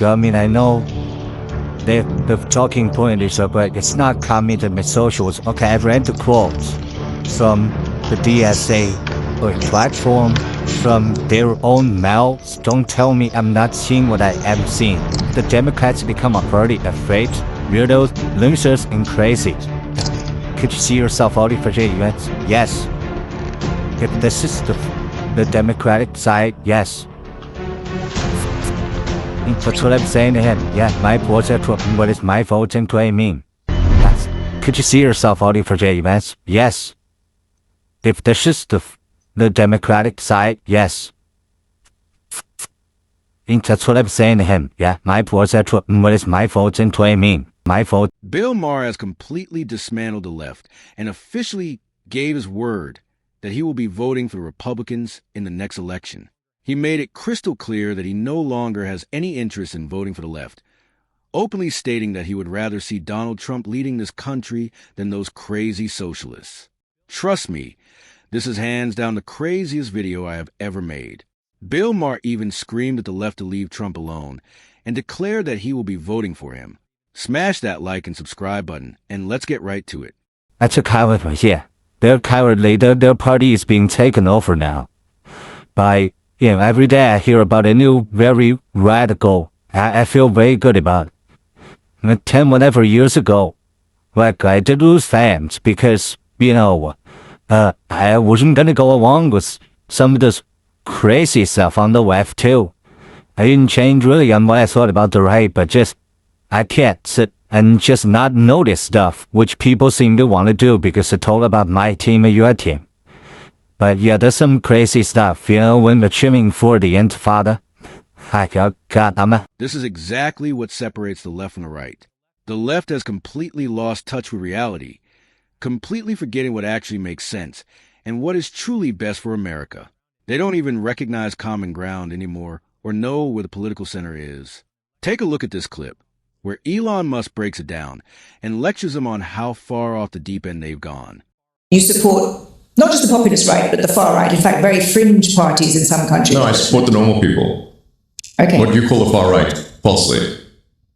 I mean, I know the talking point is but it's not communism, it's socialism. Okay, I've read the quotes from the DSA or platform from their own mouths. Don't tell me I'm not seeing what I am seeing. The Democrats become a party of fake, weirdos, losers, and crazy. Could you see yourself voting for events? Yes. If this is the Democratic side, yes. That's what I'm saying to him. Yeah, my vote at what is my vote and I mean? Yes. Could you see yourself voting for events? Yes. If this is the Democratic side, yes. That's what I'm saying to him. Yeah, my vote at what is my vote and I mean? My vote. Bill Maher has completely dismantled the left and officially gave his word that he will be voting for the Republicans in the next election. He made it crystal clear that he no longer has any interest in voting for the left, openly stating that he would rather see Donald Trump leading this country than those crazy socialists. Trust me, this is hands down the craziest video I have ever made. Bill Maher even screamed at the left to leave Trump alone and declared that he will be voting for him. Smash that like and subscribe button, and let's get right to it. That's a coward, yeah. They're cowardly. Their party is being taken over now. Every day I hear about a new, very radical. I feel very good about it. 10 whatever years ago, I did lose fans because, I wasn't gonna go along with some of this crazy stuff on the left too. I didn't change really on what I thought about the right, but I can't sit and just not notice stuff which people seem to want to do because it's all about my team or your team. But yeah, there's some crazy stuff, when we're cheering for the Intifada. This is exactly what separates the left from the right. The left has completely lost touch with reality, completely forgetting what actually makes sense and what is truly best for America. They don't even recognize common ground anymore or know where the political center is. Take a look at this clip, where Elon Musk breaks it down and lectures them on how far off the deep end they've gone. You support not just the populist right, but the far right, in fact, very fringe parties in some countries. No, I support the normal people. Okay. What you call the far right, falsely.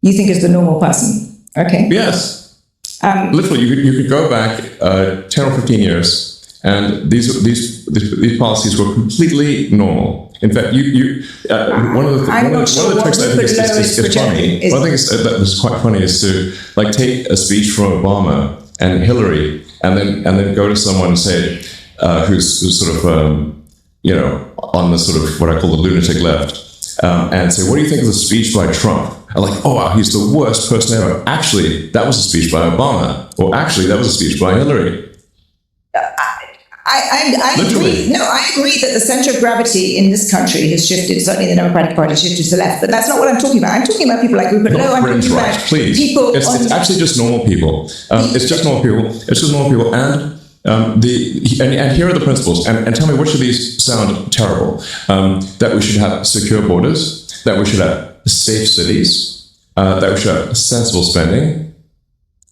You think is the normal person. Okay. Yes. Literally, you could go back 10 or 15 years, and these policies were completely normal. In fact, one of the tricks I think is funny. One thing that is quite funny is to take a speech from Obama and Hillary, and then go to someone and say, who's sort of on the sort of what I call the lunatic left, and say, what do you think of the speech by Trump? I'm like, oh wow, he's the worst person ever. Actually, that was a speech by Obama, or actually, that was a speech by Hillary. I agree. No, I agree that the center of gravity in this country has shifted. Certainly, the Democratic Party shifted to the left, but that's not what I'm talking about. I'm talking about people like Rupert Lowe. I'm talking about people. It's actually just normal people. It's just normal people. It's just normal people, and here are the principles. And tell me which of these sound terrible. That we should have secure borders. That we should have safe cities. That we should have sensible spending.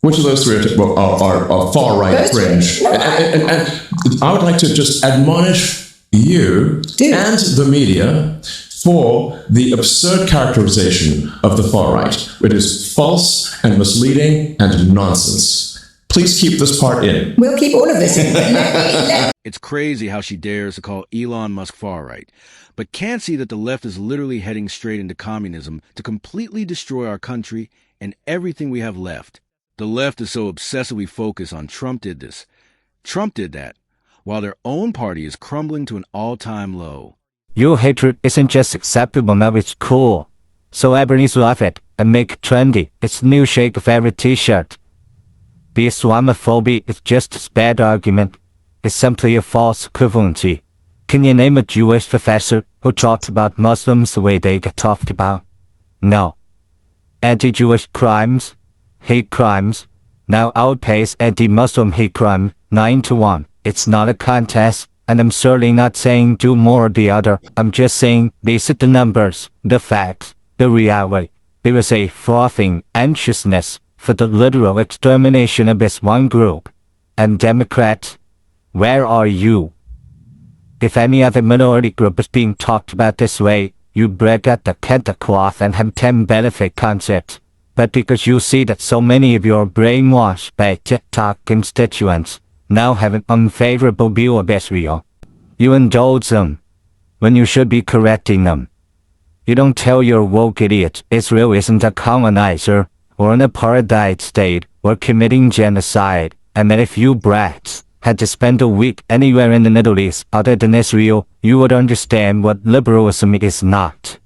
Which of those three are far right fringe? And I would like to just admonish you and the media for the absurd characterization of the far right. It is false and misleading and nonsense. Please keep this part in. We'll keep all of this in. It's crazy how she dares to call Elon Musk far right, but can't see that the left is literally heading straight into communism to completely destroy our country and everything we have left. The left is so obsessively focused on Trump did this, Trump did that, while their own party is crumbling to an all-time low. Your hatred isn't just acceptable now, it's cool. Celebrities love it and make it trendy. It's the new shake of every t-shirt. The Islamophobia is just a bad argument. It's simply a false equivalency. Can you name a Jewish professor who talks about Muslims the way they get talked about? No. Anti-Jewish crimes, hate crimes, now outpace anti-Muslim hate crime 9-1. It's not a contest, and I'm certainly not saying do more or the other. I'm just saying these are the numbers, the facts, the reality. There is a frothing anxiousness for the literal extermination of this one group. And Democrats, where are you? If any other minority group is being talked about this way, you break out the kente cloth and have 10 benefit concepts. But because you see that so many of your brainwashed by TikTok constituents now have an unfavorable view of Israel, you indulge them when you should be correcting them. You don't tell your woke idiots Israel isn't a colonizer or an apartheid state or committing genocide, and that if you brats had to spend a week anywhere in the Middle East other than Israel, you would understand what liberalism is not.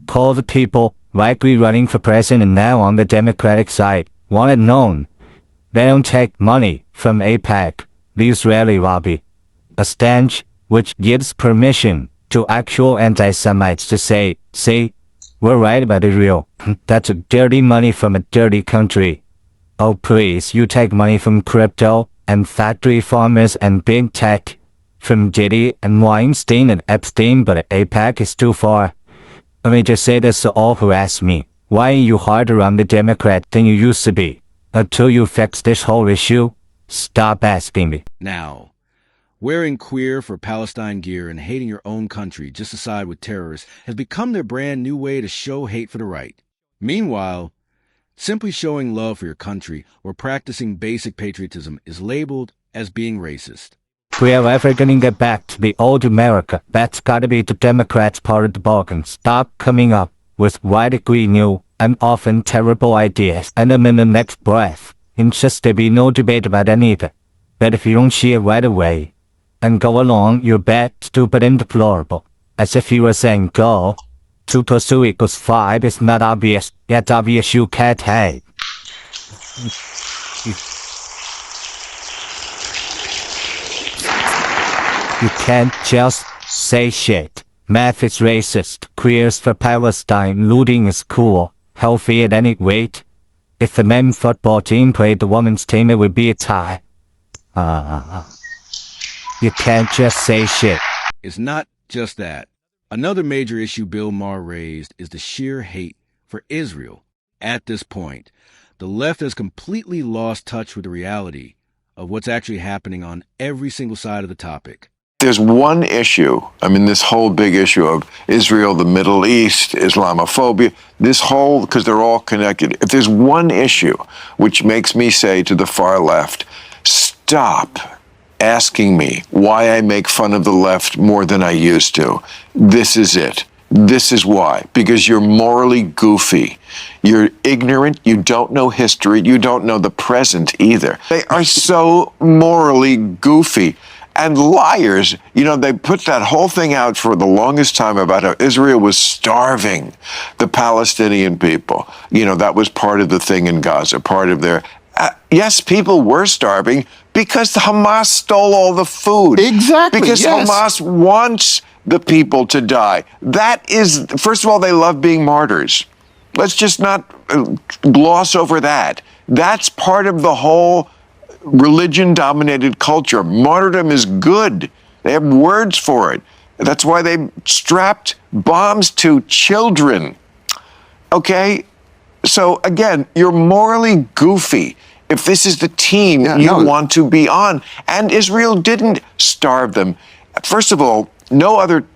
Call the people, likely running for president and now on the Democratic side, want it known. They don't take money from AIPAC, the Israeli lobby, a stench which gives permission to actual anti-Semites to say, see, we're right about Israel. That's a dirty money from a dirty country. Oh please, you take money from crypto and factory farmers and big tech, from Diddy and Weinstein and Epstein, but AIPAC is too far. Let me just say this to all who ask me, why are you harder on the Democrat than you used to be? Until you fix this whole issue, stop asking me. Now, wearing queer for Palestine gear and hating your own country just to side with terrorists has become their brand new way to show hate for the right. Meanwhile, simply showing love for your country or practicing basic patriotism is labeled as being racist. If we are ever gonna get back to the old America, that's gotta be the Democrats' part of the bargain. Stop coming up with radically new and often terrible ideas and them in the next breath. Insist there be no debate about any of it. But if you don't see it right away and go along, you're bad, stupid, and deplorable. As if you were saying go. 2 + 2 = 5 is not obvious, yet obvious you can't hate. You can't just say shit. Math is racist, queers for Palestine, looting is cool, healthy at any weight. If the men's football team played the women's team, it would be a tie. You can't just say shit. It's not just that. Another major issue Bill Maher raised is the sheer hate for Israel. At this point, the left has completely lost touch with the reality of what's actually happening on every single side of the topic. There's one issue, this whole big issue of Israel, the Middle East, Islamophobia, because they're all connected. If there's one issue which makes me say to the far left, stop asking me why I make fun of the left more than I used to. This is it. This is why. Because you're morally goofy. You're ignorant. You don't know history. You don't know the present either. They are so morally goofy. And liars, they put that whole thing out for the longest time about how Israel was starving the Palestinian people. That was part of the thing in Gaza, part of their... yes, people were starving because Hamas stole all the food. Exactly, because yes. Hamas wants the people to die. That is, first of all, they love being martyrs. Let's just not gloss over that. That's part of the whole religion-dominated culture. Martyrdom is good. They have words for it. That's why they strapped bombs to children. Okay? So, again, you're morally goofy if this is the team want to be on. And Israel didn't starve them. First of all, no other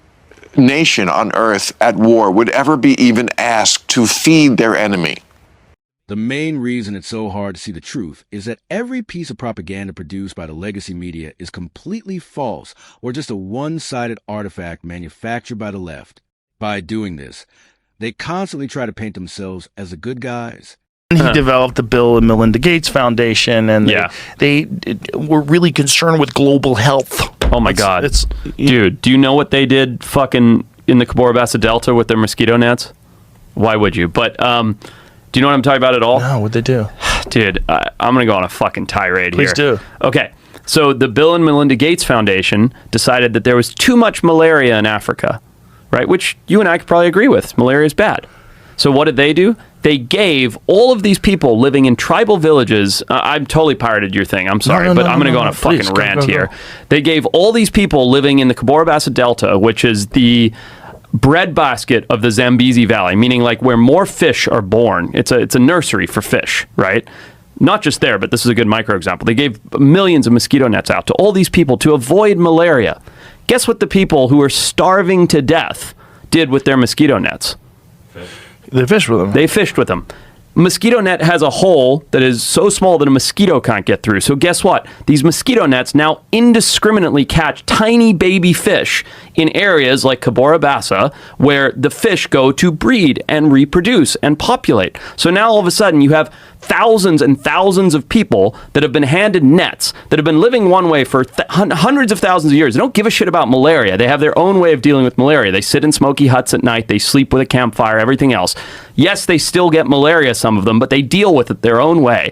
nation on earth at war would ever be even asked to feed their enemy. The main reason it's so hard to see the truth is that every piece of propaganda produced by the legacy media is completely false or just a one-sided artifact manufactured by the left. By doing this, they constantly try to paint themselves as the good guys. He developed the Bill and Melinda Gates Foundation, and they were really concerned with global health. Oh my God. Dude, do you know what they did fucking in the Cabora Bassa Delta with their mosquito nets? Why would you? But, do you know what I'm talking about at all? No, what'd they do? Dude, I'm going to go on a fucking tirade here. Please do. Okay. So the Bill and Melinda Gates Foundation decided that there was too much malaria in Africa, right? Which you and I could probably agree with. Malaria is bad. So what did they do? They gave all of these people living in tribal villages. I've totally pirated your thing. I'm sorry, but I'm going to go on a fucking rant here. They gave all these people living in the Cabora Bassa Delta, which is the breadbasket of the Zambezi Valley, meaning like where more fish are born. It's a nursery for fish, right? Not just there, but this is a good micro example. They gave millions of mosquito nets out to all these people to avoid malaria. Guess what the people who are starving to death did with their mosquito nets? They fished with them. They fished with them. Mosquito net has a hole that is so small that a mosquito can't get through. So guess what? These mosquito nets now indiscriminately catch tiny baby fish in areas like Cabora Bassa, where the fish go to breed and reproduce and populate. So now all of a sudden you have thousands and thousands of people that have been handed nets, that have been living one way for hundreds of thousands of years. They don't give a shit about malaria. They have their own way of dealing with malaria. They sit in smoky huts at night. They sleep with a campfire, everything else. Yes, they still get malaria, some of them, but they deal with it their own way.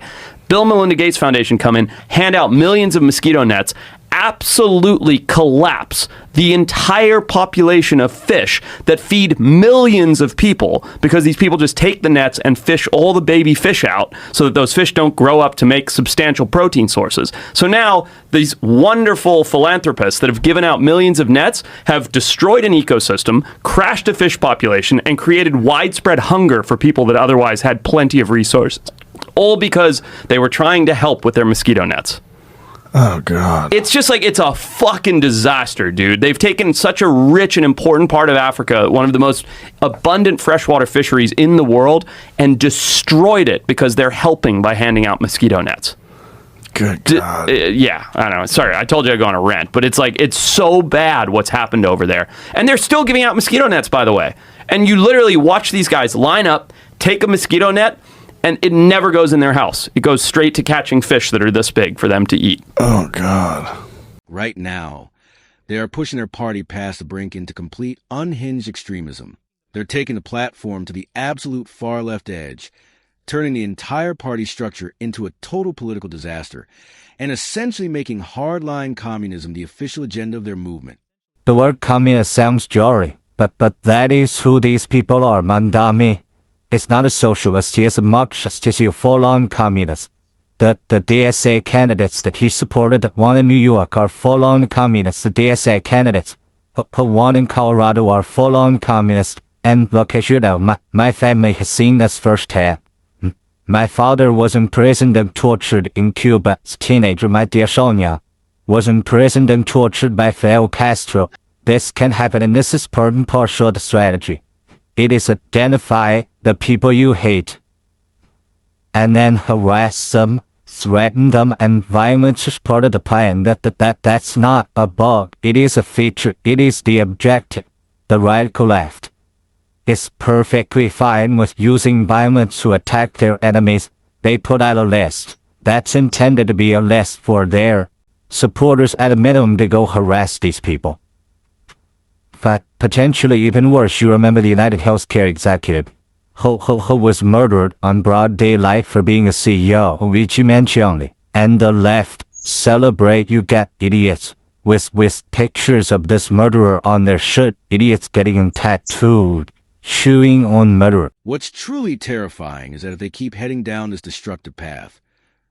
Bill and Melinda Gates Foundation come in, hand out millions of mosquito nets, absolutely collapse the entire population of fish that feed millions of people, because these people just take the nets and fish all the baby fish out so that those fish don't grow up to make substantial protein sources. So now these wonderful philanthropists that have given out millions of nets have destroyed an ecosystem, crashed a fish population, and created widespread hunger for people that otherwise had plenty of resources, all because they were trying to help with their mosquito nets. Oh, God. It's just like, it's a fucking disaster, dude. They've taken such a rich and important part of Africa, one of the most abundant freshwater fisheries in the world, and destroyed it because they're helping by handing out mosquito nets. Good God. Yeah, I don't know. Sorry, I told you I'd go on a rant, but it's like, it's so bad what's happened over there. And they're still giving out mosquito nets, by the way. And you literally watch these guys line up, take a mosquito net, and it never goes in their house. It goes straight to catching fish that are this big for them to eat. Oh, God. Right now, they are pushing their party past the brink into complete unhinged extremism. They're taking the platform to the absolute far left edge, turning the entire party structure into a total political disaster, and essentially making hardline communism the official agenda of their movement. The word communist sounds jolly, but that is who these people are, Mandami. It's not a socialist, he is a Marxist, he's a full-on communist. The DSA candidates that he supported that won in New York are full-on communists. The DSA candidates who won in Colorado are full-on communists. And look, as you know, my family has seen this firsthand. My father was imprisoned and tortured in Cuba as a teenager. My dear Sonia was imprisoned and tortured by Fidel Castro. This can happen, and this is part and parcel of the strategy. It is identify the people you hate, and then harass them, threaten them, and violence is part of the plan. That's not a bug. It is a feature. It is the objective. The radical left is perfectly fine with using violence to attack their enemies. They put out a list that's intended to be a list for their supporters. At a minimum, to go harass these people. But potentially even worse, you remember the United Healthcare executive who was murdered on broad daylight for being a CEO, Luigi Mangione. And the left celebrate, you get idiots, with pictures of this murderer on their shirt, idiots getting him tattooed, chewing on murderer. What's truly terrifying is that if they keep heading down this destructive path,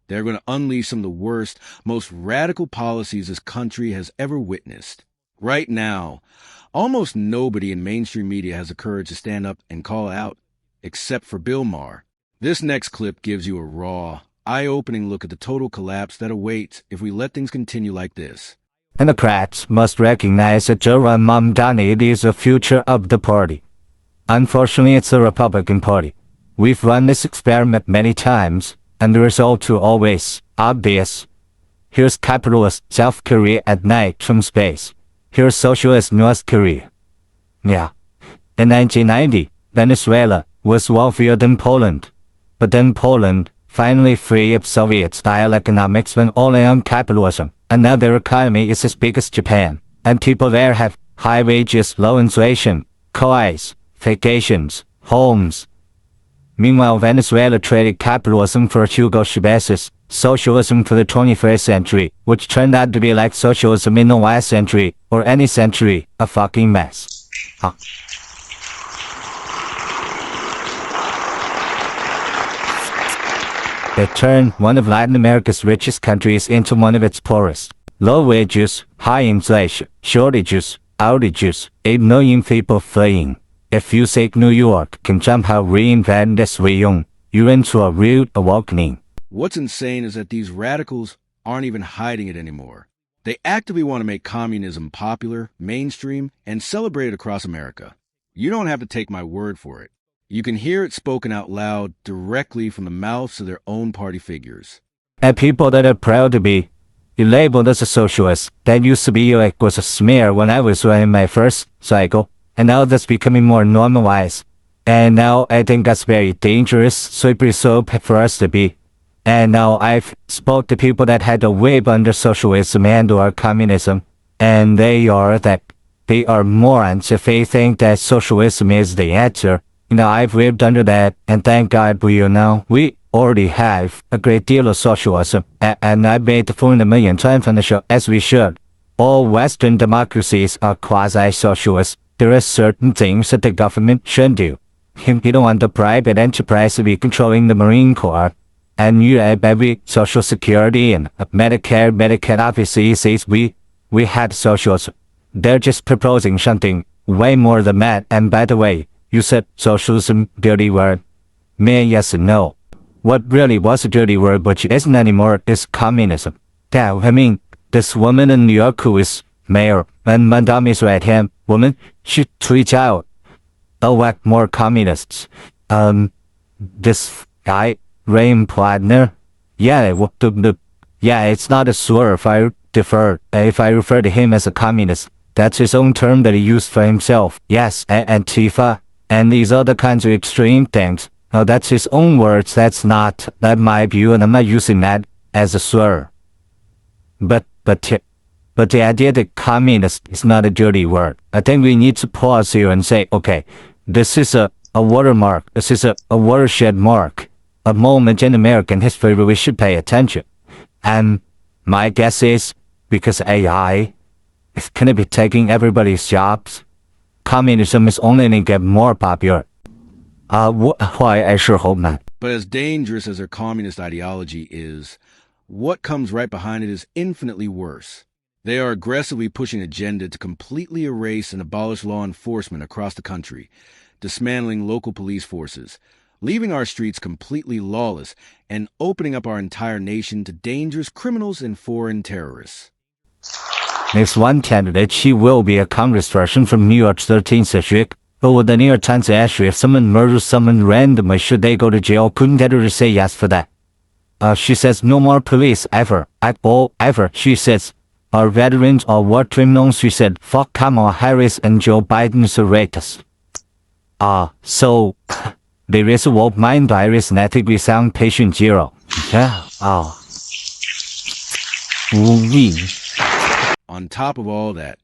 they're going to unleash some of the worst, most radical policies this country has ever witnessed. Right now, almost nobody in mainstream media has the courage to stand up and call out, except for Bill Maher. This next clip gives you a raw, eye-opening look at the total collapse that awaits if we let things continue like this. Democrats must recognize that Zoran Mamdani is the future of the party. Unfortunately, it's the Republican Party. We've run this experiment many times, and the result is always obvious. Here's capitalist South Korea at night from space. Here's socialist North Korea. Yeah. In 1990, Venezuela was wealthier than Poland. But then Poland finally freed of Soviet-style economics went all in on capitalism, and now their economy is as big as Japan. And people there have high wages, low inflation, cars, vacations, homes. Meanwhile, Venezuela traded capitalism for Hugo Chavez's socialism for the 21st century, which turned out to be like socialism in the last century, or any century, a fucking mess. Huh. They turned one of Latin America's richest countries into one of its poorest. Low wages, high inflation, shortages, outages, 8 million people fleeing. If you think New York can somehow reinvent this wheel, you're into a rude awakening. What's insane is that these radicals aren't even hiding it anymore. They actively want to make communism popular, mainstream, and celebrated across America. You don't have to take my word for it. You can hear it spoken out loud directly from the mouths of their own party figures. And people that are proud to be labeled as a socialist, that used to be like was a smear when I was running my first cycle, and now that's becoming more normalized. And now I think that's very dangerous, slippery slope for us to be. And now I've spoke to people that had to live under socialism and or communism, and they are morons if they think that socialism is the answer. I've lived under that, and thank God we already have a great deal of socialism, and I've made the point a million times on the show, as we should. All Western democracies are quasi-socialist. There are certain things that the government should do. You don't want the private enterprise to be controlling the Marine Corps, and you have every Social Security and Medicare obviously says we had socialism. They're just proposing something way more than that, and by the way, you said socialism, dirty word. Man, yes and no. What really was a dirty word, which isn't anymore, is communism. Yeah, I mean, this woman in New York who is mayor, and Madame is right-hand woman, she tweets out, elect more communists. This guy, Rain Plotner, it's not a slur if I refer to him as a communist. That's his own term that he used for himself. Yes, Antifa, and these other kinds of extreme things. Now that's his own words, that's my view, and I'm not using that as a slur. But the idea that communist is not a dirty word, I think we need to pause here and say, okay, this is a watermark, this is a watershed mark, a moment in American history where we should pay attention. And my guess is, because AI is going to be taking everybody's jobs, communism is only going to get more popular. Why, I sure hope not. But as dangerous as their communist ideology is, what comes right behind it is infinitely worse. They are aggressively pushing an agenda to completely erase and abolish law enforcement across the country, dismantling local police forces, leaving our streets completely lawless, and opening up our entire nation to dangerous criminals and foreign terrorists. There's one candidate, she will be a congressperson from New York's 13th district. But with the New York Times asked her if someone murders someone randomly, should they go to jail? Couldn't get her to say yes for that. She says no more police ever. Ever. She says our veterans are war criminals. She said fuck Kamala Harris and Joe Biden's rapists. So there is a woke mind virus, and I think we sound patient zero. Yeah. On top of all that,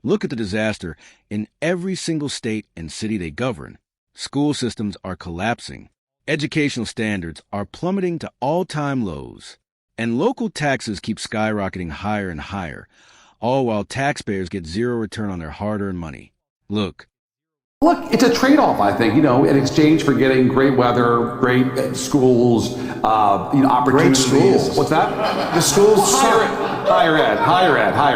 look at the disaster in every single state and city they govern. School systems are collapsing. Educational standards are plummeting to all-time lows. And local taxes keep skyrocketing higher and higher, all while taxpayers get zero return on their hard-earned money. Look, it's a trade-off, I think, in exchange for getting great weather, great schools, opportunities. Great schools. What's that? The schools. Higher ed. How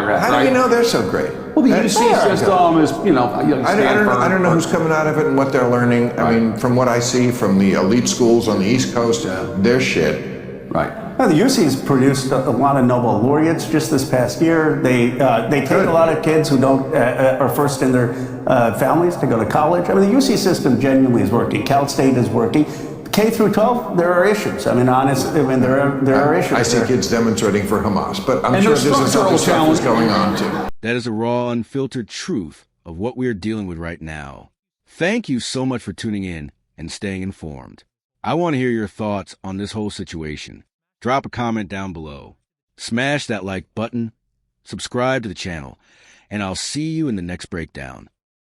right? do you know they're so great? Well, the UC system is, I don't know who's coming out of it and what they're learning. I mean, from what I see from the elite schools on the East Coast, they're shit. Right. Well, the UC's produced a lot of Nobel laureates just this past year. They take a lot of kids who don't are first in their families to go to college. I mean, the UC system genuinely is working. Cal State is working. K through 12, there are issues. I mean, honestly, there are issues. I see there. kids demonstrating for Hamas, but I'm sure there's other stuff that's going on too. that is a raw, unfiltered truth of what we're dealing with right now. Thank you so much for tuning in and staying informed. I want to hear your thoughts on this whole situation. Drop a comment down below. Smash that like button, subscribe to the channel, and I'll see you in the next breakdown.